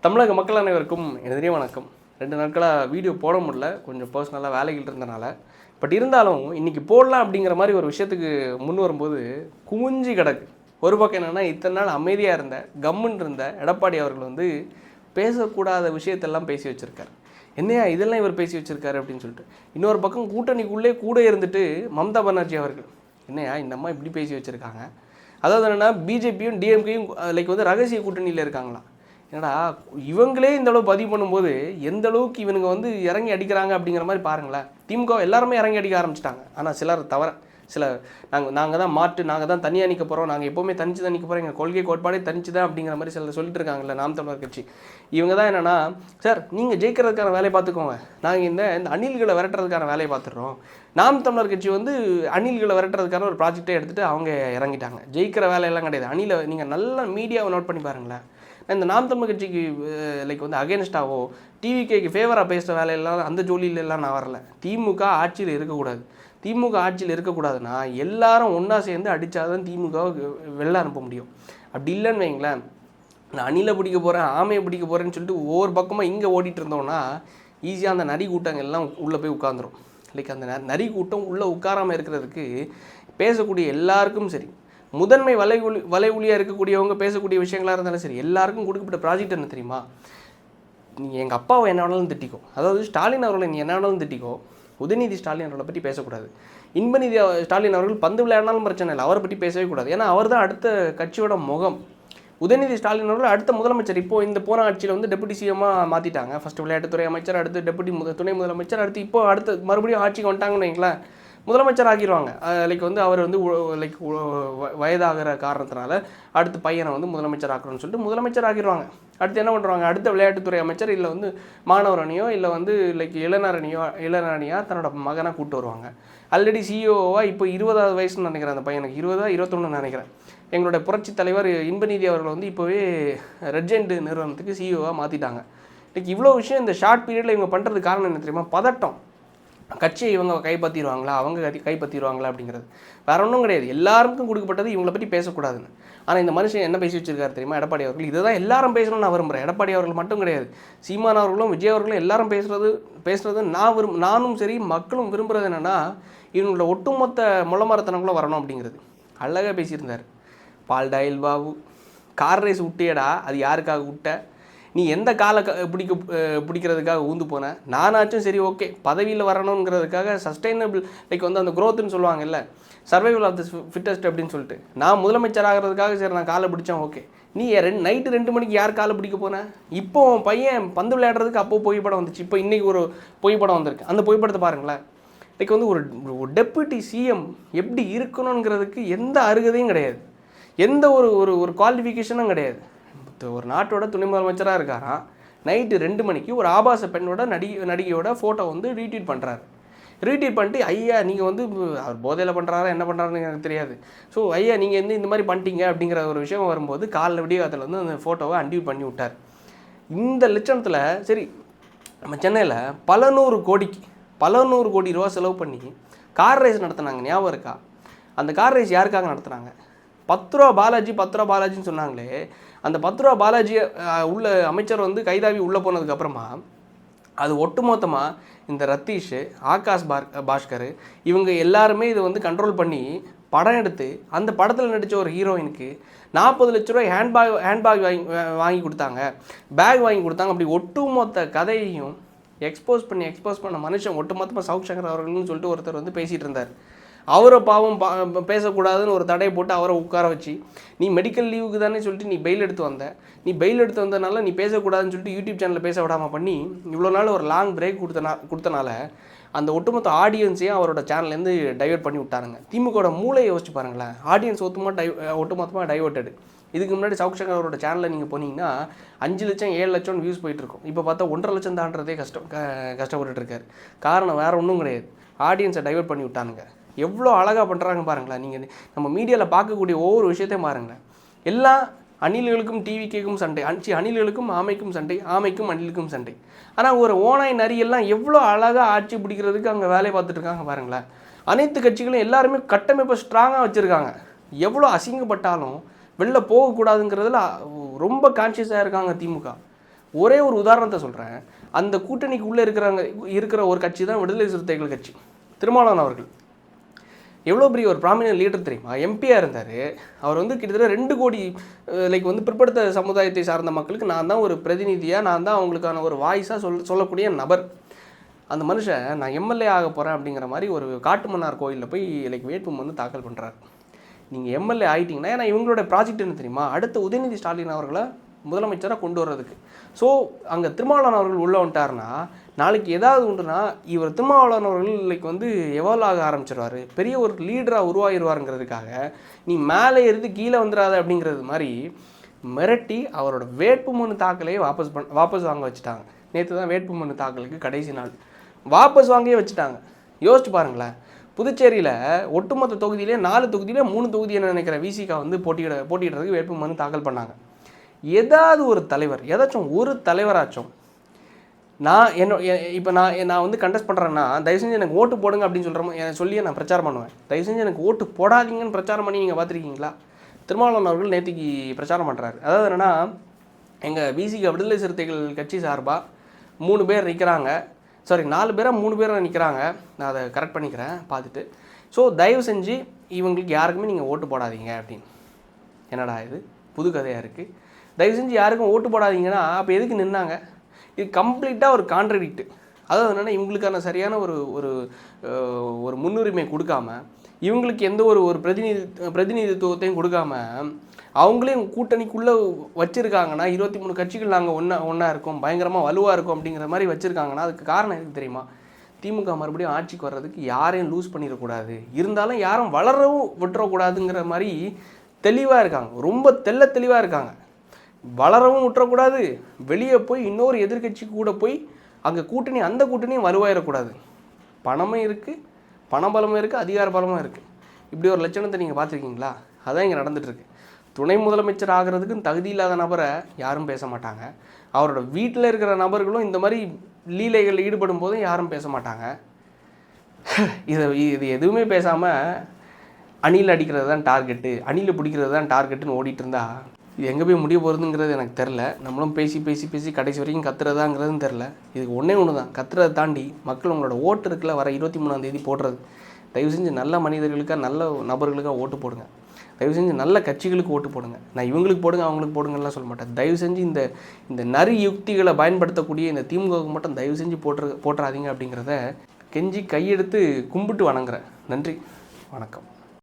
தமிழக மக்கள் அனைவருக்கும் எனதே வணக்கம். 2 நாட்களாக வீடியோ போட முடியல, கொஞ்சம் பர்சனலாக வேலைகள் இருந்தனால. பட் இருந்தாலும் இன்றைக்கி போடலாம் அப்படிங்கிற மாதிரி ஒரு விஷயத்துக்கு முன் வரும்போது குமிஞ்சி கிடக்கு. ஒரு பக்கம் என்னென்னா, இத்தனை நாள் அமைதியாக இருந்த கம்முன்னு இருந்த எடப்பாடி அவர்கள் வந்து பேசக்கூடாத விஷயத்தெல்லாம் பேசி வச்சுருக்காரு. என்னையா இதெல்லாம் இவர் பேசி வச்சுருக்காரு அப்படின்னு சொல்லிட்டு. இன்னொரு பக்கம் கூட்டணிக்குள்ளே கூட இருந்துட்டு மம்தா பானர்ஜி அவர்கள் என்னையா இந்த அம்மா இப்படி பேசி வச்சுருக்காங்க. அதாவது என்னென்னா, பிஜேபியும் டிஎம்கேயும் லைக் வந்து ரகசிய கூட்டணியில் இருக்காங்களாம். என்னடா இவங்களே இந்த அளவு பதிவு பண்ணும்போது எந்த அளவுக்கு இவனுங்க வந்து இறங்கி அடிக்கிறாங்க அப்படிங்கிற மாதிரி பாருங்களேன். திமுக எல்லாருமே இறங்கி அடிக்க ஆரம்பிச்சிட்டாங்க. ஆனால் சிலர் தவிர சில நாங்கள் தான் மாற்று, நாங்கள் தான் தனியாக நிற்க போகிறோம், நாங்கள் எப்போவுமே தனிச்சு தான் நிற்க போகிறோம், எங்கள் கொள்கை கோட்பாடே தனிச்சு தான் அப்படிங்கிற மாதிரி சிலர் சொல்லிட்டு இருக்காங்கல்ல நாம் தமிழர் கட்சி. இவங்க தான் என்னென்னா, சார் நீங்கள் ஜெயிக்கிறதுக்கான வேலையை பார்த்துக்கோங்க, நாங்கள் இந்த அணில்களை விரட்டுறதுக்கான வேலையை பார்த்துடுறோம். நாம் தமிழர் கட்சி வந்து அணில்களை விரட்டுறதுக்கான ஒரு ப்ராஜெக்டை எடுத்துகிட்டு அவங்க இறங்கிட்டாங்க. ஜெயிக்கிற வேலையெல்லாம் கிடையாது. அணிலை நீங்கள் நல்ல மீடியாவை நோட் பண்ணி பாருங்களேன். இந்த நாம் தமிழ் கட்சிக்கு லைக் வந்து அகேன்ஸ்டாவோ டிவிகேக்கு ஃபேவராக பேசுகிற வேலையெல்லாம் அந்த ஜோலியிலெல்லாம் நான் வரல. திமுக ஆட்சியில் இருக்கக்கூடாது. திமுக ஆட்சியில் இருக்கக்கூடாதுன்னா எல்லாரும் ஒன்றா சேர்ந்து அடித்தாதான் திமுகவை வெளில அனுப்ப முடியும். அப்படி இல்லைன்னு வைங்களேன், நான் அணிலை பிடிக்க போகிறேன், ஆமையை பிடிக்க போகிறேன்னு சொல்லிட்டு ஒவ்வொரு பக்கமாக இங்கே ஓடிட்டு இருந்தோம்னா ஈஸியாக அந்த நரி கூட்டங்கள் எல்லாம் உள்ளே போய் உட்காந்துரும். லைக் அந்த நரி கூட்டம் உள்ளே உட்காராமல் இருக்கிறதுக்கு பேசக்கூடிய எல்லாருக்கும் சரி, முதன்மை வலைவலியாக இருக்கக்கூடியவங்க பேசக்கூடிய விஷயங்களாக இருந்தாலும் சரி, எல்லாருக்கும் கொடுக்கப்பட்ட ப்ராஜெக்ட் என்ன தெரியுமா? நீ எங்கள் அப்பாவை என்ன வேணாலும் திட்டிக்கோ, அதாவது ஸ்டாலின் அவர்களை நீ என்ன வேணாலும் திட்டிக்கோ, உதயநிதி ஸ்டாலின் அவர்களை பற்றி பேசக்கூடாது. இன்பநிதி ஸ்டாலின் அவர்கள் பந்து விளையாடினாலும் பிரச்சனை இல்லை, அவரை பற்றி பேசவே கூடாது. ஏன்னா அவர் தான் அடுத்த கட்சியோட முகம். உதயநிதி ஸ்டாலின் அவர்கள் அடுத்த முதலமைச்சர். இப்போது இந்த போன ஆட்சியில் வந்து டெபுட்டி சிஎம்மாக மாற்றிட்டாங்க. ஃபஸ்ட்டு விளையாட்டுத்துறை அமைச்சர், அடுத்து டெபுட்டி துணை முதலமைச்சர், அடுத்து மறுபடியும் ஆட்சிக்கு வந்துட்டாங்கன்னு வைங்களேன், முதலமைச்சர் ஆக்கிடுவாங்க. லைக் வந்து அவர் வந்து லைக் வயதாகிற காரணத்தினால அடுத்த பையனை வந்து முதலமைச்சர் ஆக்கணும்னு சொல்லிட்டு முதலமைச்சர் ஆக்கிடுவாங்க. அடுத்து என்ன பண்ணுறாங்க, அடுத்த விளையாட்டுத்துறை அமைச்சர் இல்லை வந்து மாணவர் அணியோ இல்லை வந்து லைக் இளநரணியாக தன்னோட மகனை கூப்பிட்டு வருவாங்க. ஆல்ரெடி சிஇஓவாக இப்போ 20வது வயசுன்னு நினைக்கிறேன் அந்த பையனுக்கு, 21 நினைக்கிறேன். எங்களுடைய புரட்சி தலைவர் இன்பநிதி அவர்கள் வந்து இப்போவே ரெட்ஜெண்ட் நிறுவனத்துக்கு சிஇஓவாக மாற்றிட்டாங்க. லைக் இவ்வளோ விஷயம் இந்த ஷார்ட் பீரியடில் இவங்க பண்ணுறதுக்கு காரணம் என்ன தெரியுமா? பதட்டம். கட்சியை இவங்க கைப்பற்றிடுவாங்களா, அவங்க கைப்பற்றிடுவாங்களா அப்படிங்கிறது வேற ஒன்றும் கிடையாது. எல்லாருக்கும் கொடுக்கப்பட்டது இவங்களை பற்றி பேசக்கூடாதுன்னு. ஆனால் இந்த மனுஷன் என்ன பேசி வச்சிருக்காரு தெரியுமா? எடப்பாடி அவர்கள் இதை தான் எல்லாரும் பேசணும்னு நான் விரும்புகிறேன். எடப்பாடி அவர்கள் மட்டும் கிடையாது, சீமான் அவர்களும் விஜய் அவர்களும் எல்லாரும் பேசுகிறது நானும் சரி மக்களும் விரும்புகிறது என்னென்னா, இவங்களோட ஒட்டுமொத்த முளமரத்தனங்களும் வரணும் அப்படிங்கிறது. அழகாக பேசியிருந்தார். பால்டாயில் பாபு, கார் ரேஸ் விட்டியடா, அது யாருக்காக விட்ட? நீ எந்த காலை பிடிக்கிறதுக்காக ஊந்து போன? நானாச்சும் சரி ஓகே, பதவியில் வரணுங்கிறதுக்காக சஸ்டைனபிள் லைக் வந்து அந்த க்ரோத்துன்னு சொல்லுவாங்க இல்லை, சர்வைவல் ஆஃப் தி ஃபிட்டஸ்ட் அப்படின்னு சொல்லிட்டு நான் முதலமைச்சர் ஆகிறதுக்காக சரி நான் காலை பிடிச்சேன் ஓகே. நீ நைட்டு 2 மணிக்கு யார் காலை பிடிக்க போனேன்? இப்போ பையன் பந்து விளையாடுறதுக்கு அப்போது புகைப்படம் வந்துச்சு, இப்போ இன்றைக்கி ஒரு புகைப்படம் வந்திருக்கு. அந்த புகைப்படத்தை பாருங்களேன். லைக் வந்து ஒரு டெப்யூட்டி சிஎம் எப்படி இருக்கணுங்கிறதுக்கு எந்த அருகதையும் கிடையாது, எந்த ஒரு குவாலிஃபிகேஷனும் கிடையாது. ஒரு நாட்டோட துணை முதலமைச்சராக இருக்காராம். நைட்டு 2 மணிக்கு ஒரு ஆபாச பெண்ணோட நடிகையோட ஃபோட்டோ வந்து ரீட்வீட் பண்ணுறாரு. ரீட்வீட் பண்ணிட்டு, ஐயா நீங்கள் வந்து அவர் போதையில் பண்ணுறாரா என்ன பண்ணுறாருன்னு எனக்கு தெரியாது, ஸோ ஐயா நீங்கள் வந்து இந்த மாதிரி பண்ணிட்டீங்க அப்படிங்கிற ஒரு விஷயம் வரும்போது காலைல விடிய காலத்தில் வந்து அந்த ஃபோட்டோவை அன்டியூட் பண்ணி விட்டார். இந்த லட்சணத்தில் சரி நம்ம சென்னையில் பல நூறு கோடி ரூபா செலவு பண்ணி கார் ரேஸ் நடத்துனாங்க, ஞாபகம் இருக்கா? அந்த கார் ரேஸ் யாருக்காக நடத்துனாங்க? 10 ரூபா பாலாஜின்னு சொன்னாங்களே, அந்த 10 ரூபா பாலாஜி உள்ள அமைச்சர் வந்து கைதாவி உள்ளே போனதுக்கப்புறமா அது ஒட்டுமொத்தமாக இந்த ரத்தீஷ், ஆகாஷ் பாஸ்கர் இவங்க எல்லாருமே இதை வந்து கண்ட்ரோல் பண்ணி படம் எடுத்து அந்த படத்தில் நடித்த ஒரு ஹீரோயினுக்கு 40 லட்ச ரூபாய் ஹேண்ட்பேக் வாங்கி கொடுத்தாங்க, பேக் வாங்கி கொடுத்தாங்க. அப்படி ஒட்டுமொத்த கதையையும் எக்ஸ்போஸ் பண்ண மனுஷன் ஒட்டுமொத்தமாக சவுக் சங்கர் அவர்கள்னு சொல்லிட்டு ஒருத்தர் வந்து பேசிகிட்டு இருந்தார். அவரை பாவம் பேசக்கூடாதுன்னு ஒரு தடையை போட்டு அவரை உட்கார வச்சு, நீ மெடிக்கல் லீவுக்கு தானே சொல்லிட்டு நீ பெயில் எடுத்து வந்தனால நீ பேசக்கூடாதுன்னு சொல்லிட்டு யூடியூப் சேனலில் பேச விடாமல் பண்ணி இவ்வளோ நாள் ஒரு லாங் பிரேக் கொடுத்தனால அந்த ஒட்டுமொத்த ஆடியன்ஸையும் அவரோட சேனல்லேருந்து டைவர்ட் பண்ணி விட்டாருங்க. திமுகவோட மூளையை யோசிச்சு பாருங்களேன். ஆடியன்ஸ் ஒட்டுமொத்தமாக டைவர்ட்டடு. இதுக்கு முன்னாடி சவுக் சங்கர் அவரோட சேனலில் நீங்கள் போனீங்கன்னா 5 லட்சம் 7 லட்சம் வியூஸ் போயிட்டுருக்கும். இப்போ பார்த்தா 1.5 லட்சம் தாண்டதே கஷ்டப்பட்டுருக்காரு. காரணம் வேறு ஒன்றும் கிடையாது, ஆடியன்ஸை டைவர்ட் பண்ணி விட்டானுங்க. எவ்வளோ அழகாக பண்ணுறாங்க பாருங்களேன். நீங்கள் நம்ம மீடியாவில் பார்க்கக்கூடிய ஒவ்வொரு விஷயத்தையும் பாருங்களேன். எல்லா அணில்களுக்கும் டிவிக்கும் சண்டை, அணில்களுக்கும் ஆமைக்கும் சண்டை, ஆமைக்கும் அணிலுக்கும் சண்டை. ஆனால் ஒரு ஓனாய் நரியெல்லாம் எவ்வளோ அழகாக ஆட்சி பிடிக்கிறதுக்கு அங்கே வேலையை பார்த்துட்ருக்காங்க பாருங்களேன். அனைத்து கட்சிகளும் எல்லாருமே கட்டமைப்பை ஸ்ட்ராங்காக வச்சுருக்காங்க. எவ்வளோ அசிங்கப்பட்டாலும் வெளில போகக்கூடாதுங்கிறதுல ரொம்ப கான்ஷியஸாக இருக்காங்க திமுக. ஒரே ஒரு உதாரணத்தை சொல்கிறேன். அந்த கூட்டணிக்குள்ளே இருக்கிற ஒரு கட்சி தான் விடுதலை சிறுத்தைகள் கட்சி. திருமாவளவன் அவர்கள் எவ்வளோ பெரிய ஒரு ப்ராமினன்ட் லீடர் தெரியுமா? எம்பியாக இருந்தார். அவர் வந்து கிட்டத்தட்ட 2 கோடி லைக் வந்து பிற்படுத்த சமுதாயத்தை சார்ந்த மக்களுக்கு நான் தான் ஒரு பிரதிநிதியாக, நான் தான் அவங்களுக்கான ஒரு வாய்ஸாக சொல்லக்கூடிய நபர். அந்த மனுஷன் நான் எம்எல்ஏ ஆக போகிறேன் அப்படிங்கிற மாதிரி ஒரு காட்டுமன்னார் கோயிலில் போய் லைக் வேட்புமனு தாக்கல் பண்ணுறாரு. நீங்கள் எம்எல்ஏ ஆகிட்டிங்கன்னா, ஏன்னா இவங்களோட ப்ராஜெக்ட் என்ன தெரியுமா? அடுத்த உதயநிதி ஸ்டாலின் அவர்களை முதலமைச்சராக கொண்டு வர்றதுக்கு. ஸோ அங்கே திருமாவளவன் அவர்கள் உள்ளே வந்துட்டார்னா, நாளைக்கு ஏதாவது உண்டுனா இவர் திருமாவளவன் அவர்கள் லைக் வந்து எவால்வ் ஆக ஆரம்பிச்சிடுவார், பெரிய ஒரு லீடராக உருவாகிடுவாருங்கிறதுக்காக நீ மேலே இருந்து கீழே வந்துடாத அப்படிங்கிறது மாதிரி மிரட்டி அவரோட வேட்புமனு தாக்கலையே வாபஸ் வாங்க வச்சுட்டாங்க. நேற்று தான் வேட்புமனு தாக்கலுக்கு கடைசி நாள். வாபஸ் வாங்கியே வச்சுட்டாங்க. யோசிச்சு பாருங்களேன். புதுச்சேரியில் ஒட்டுமொத்த தொகுதியிலே 4 தொகுதியிலே 3 தொகுதி என்ன நினைக்கிற விசிகா வந்து போட்டியிடுறதுக்கு வேட்புமனு தாக்கல் பண்ணாங்க. ஏதாவது ஒரு தலைவர், ஏதாச்சும் ஒரு தலைவராச்சும் இப்போ நான் வந்து கண்டெஸ்ட் பண்ணுறேன்னா தயவு செஞ்சு எனக்கு ஓட்டு போடுங்க அப்படின்னு சொல்லியே நான் பிரச்சாரம் பண்ணுவேன். தயவு செஞ்சு எனக்கு ஓட்டு போடாதீங்கன்னு பிரச்சாரம் பண்ணி நீங்கள் பார்த்துருக்கீங்களா? திருமாவளவன் அவர்கள் நேற்றுக்கு பிரச்சாரம் பண்ணுறாரு. அதாவது என்னென்னா, எங்கள் விசிகா விடுதலை சிறுத்தைகள் கட்சி சார்பாக 3 பேர் நிற்கிறாங்க, சாரி 4 பேராக 3 பேராக நிற்கிறாங்க. நான் அதை கரெக்ட் பண்ணிக்கிறேன் பார்த்துட்டு. ஸோ தயவு செஞ்சு இவங்களுக்கு யாருக்குமே நீங்கள் ஓட்டு போடாதீங்க அப்படின்னு. என்னடா இது புது கதையாக இருக்குது. தயவு செஞ்சு யாருக்கும் ஓட்டு போடாதீங்கன்னா அப்போ எதுக்கு நின்னாங்க? இது கம்ப்ளீட்டாக ஒரு கான்ட்ரடிக்ட். அதாவது என்னென்னா, இவங்களுக்கான சரியான ஒரு முன்னுரிமை கொடுக்காம, இவங்களுக்கு எந்த ஒரு பிரதிநிதித்துவத்தையும் கொடுக்காம, அவங்களையும் கூட்டணிக்குள்ளே வச்சுருக்காங்கன்னா, 23 கட்சிகள் நாங்கள் ஒன்றா இருக்கோம், பயங்கரமாக வலுவாக இருக்கும் அப்படிங்கிற மாதிரி வச்சுருக்காங்கன்னா, அதுக்கு காரணம் எதுக்கு தெரியுமா? திமுக மறுபடியும் ஆட்சிக்கு வர்றதுக்கு யாரையும் லூஸ் பண்ணிடக்கூடாது, இருந்தாலும் யாரும் வளரவும் விட்டுறக்கூடாதுங்கிற மாதிரி தெளிவாக இருக்காங்க. ரொம்ப தெளிவாக இருக்காங்க. வளரவும் விட்டுறக்கூடாது, வெளியே போய் இன்னொரு எதிர்கட்சி கூட போய் அங்கே அந்த கூட்டணியும் வலுவாயிடக்கூடாது. பணமும் இருக்குது, பணபலமும் இருக்குது, அதிகார பலமும் இருக்குது. இப்படி ஒரு லட்சணத்தை நீங்கள் பார்த்துருக்கீங்களா? அதான் இங்கே நடந்துகிட்ருக்கு. துணை முதலமைச்சர் ஆகிறதுக்குன்னு தகுதி இல்லாத நபரை யாரும் பேச மாட்டாங்க. அவரோட வீட்டில் இருக்கிற நபர்களும் இந்த மாதிரி லீலைகளில் ஈடுபடும் போதும் யாரும் பேச மாட்டாங்க. இது எதுவுமே பேசாமல் அணில் அடிக்கிறது தான் டார்கெட்டு, அணில் பிடிக்கிறது தான் டார்கெட்டுன்னு ஓடிட்டு இருந்தா இது எங்கே போய் முடிய போகிறதுங்கிறது எனக்கு தெரில. நம்மளும் பேசி கடைசி வரைக்கும் கத்துறதாங்கிறதும் தெரில. இதுக்கு ஒன்று தான், கத்துறதை தாண்டி மக்கள் உங்களோட ஓட்டு இருக்குல்ல, வர 23ஆம் தேதி போடுறது. தயவு செஞ்சு நல்ல மனிதர்களுக்காக, நல்ல நபர்களுக்காக ஓட்டு போடுங்க. தயவு செஞ்சு நல்ல கட்சிகளுக்கு ஓட்டு போடுங்க. நான் இவங்களுக்கு போடுங்க அவங்களுக்கு போடுங்கலாம் சொல்ல மாட்டேன். தயவு செஞ்சு இந்த நரி யுக்திகளை பயன்படுத்தக்கூடிய இந்த திமுகவுக்கு மட்டும் தயவு செஞ்சு போட்டுறாதீங்க அப்படிங்கிறத கெஞ்சி கையெடுத்து கும்பிட்டு வணங்குறேன். நன்றி, வணக்கம்.